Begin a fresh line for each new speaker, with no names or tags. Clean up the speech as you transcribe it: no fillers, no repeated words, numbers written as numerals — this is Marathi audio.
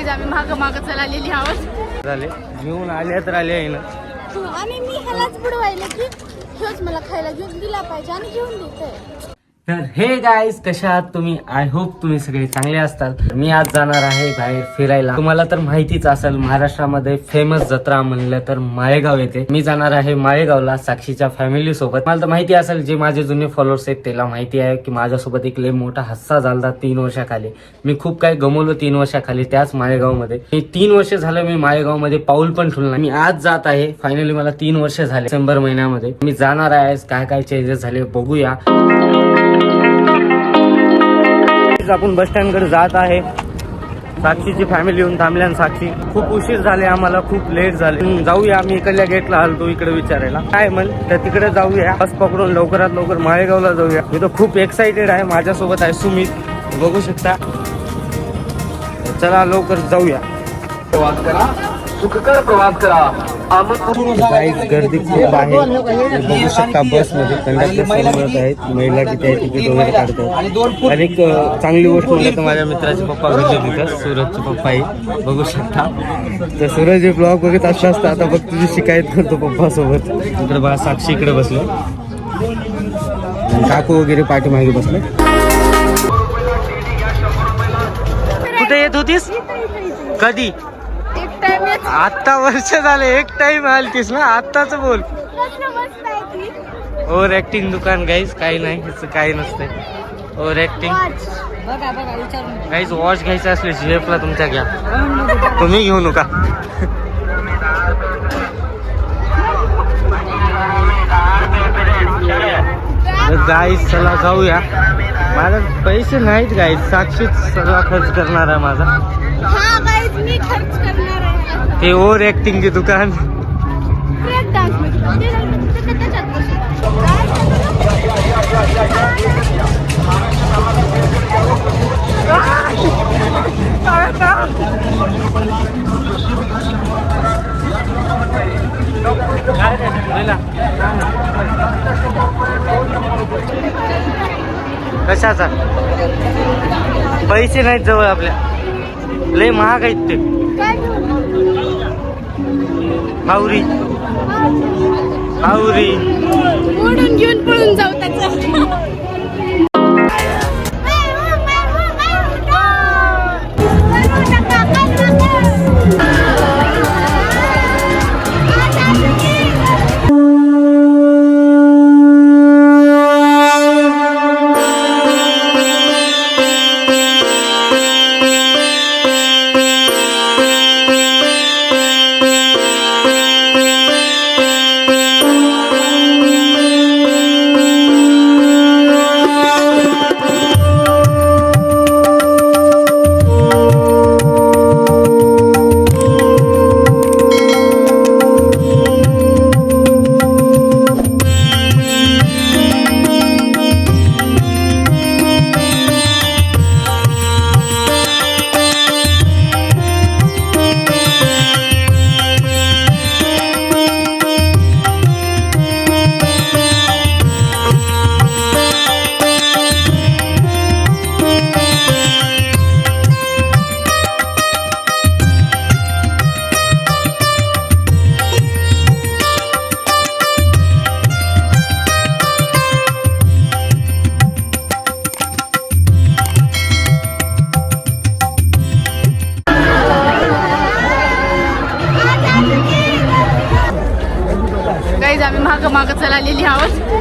गाईज आम्ही मागं चाललेली आहोत.
झाले घेऊन आले तर आले आहे ना.
आणि मी ह्यालाच बुडवायला की ह्योच मला खायला घेऊन दिला पाहिजे आणि घेऊन देतोय.
तर हे गाईज कशा आहात तुम्ही? आय होप तुम्ही सगळे चांगले असताल. मी आज जाणार आहे बाहेर फिरायला. तुम्हाला तर माहितीच असेल महाराष्ट्रामध्ये फेमस जत्रा म्हणलं तर माळेगाव येते. मी जाणार आहे माळेगावला साक्षीच्या फॅमिली सोबत. मला तर माहिती असेल जे माझे जुने फॉलोअर्स आहेत त्याला माहिती आहे की माझ्यासोबत एक लय मोठा हादसा झाला 3 वर्षाखाली. मी खूप काही गमवलो 3 वर्षाखाली त्याच माळेगावमध्ये. मी 3 वर्ष झालं मी माळेगावमध्ये पाऊल पण ठेवलं नाही. मी आज जात आहे. फायनली मला 3 वर्ष झाले. डिसेंबर महिन्यामध्ये मी जाणार आहे. काय काय चेंजेस झाले बघूया. आपण बस स्टँड कडे जात आहे. साक्षीची फॅमिली येऊन थांबल्या आणि साक्षी खूप उशीर झाले आम्हाला, खूप लेट झाले. जाऊया आम्ही इकडल्या गेटला आलतो इकडे विचारायला काय म्हण तर तिकडे जाऊया. बस पकडून लवकरात लवकर माळेगावला जाऊया. मी तर खूप एक्साइटेड आहे. माझ्यासोबत आहे सुमित, बघू शकता. चला लवकर जाऊया.
प्रवास करा, सुखकर प्रवास करा.
गर्दी खूप आहे. बघू शकता बसमध्ये कंडक्टर समोर आहेत. महिला किती आहे तिकीट वगैरे काढतात. आणि एक चांगली गोष्ट म्हणजे तर माझ्या मित्राचे पप्पा भेटले तिथं. सूरजचे पप्पा आहे बघू शकता. तर सूरज हे ब्लॉग बघत असला असता आता बघ तुझी शिकायत करतो पप्पा सोबत. इकडे बघा साक्षी इकडे बसले, काकू वगैरे पाठीमागे बसले. कुठे येत होतीस? कधी? आता वर्ष झाले. एक टाइम आलतीस ना आत्ताच बोल. ओव्हर ऍक्टिंग दुकान गाईज काही नाही ह्याचं काही नसतंय. Over acting guys. वॉच घ्यायचं असले जीएफला तुमच्या घ्या, तुम्ही घेऊ नका. गाईज चला जाऊया. माझा पैसे नाहीत गाईज. साक्षीच सगळा खर्च करणार आहे माझा. ते ओव्हर ऍक्टिंग चे दुकान. कशाचा? पैसे नाहीत जवळ आपल्या. लय महाग आहेत ते. हावरी हावरी
ओढून घेऊन पळून जाऊ त्याचं. आम्ही मागं चाललेली आहोत.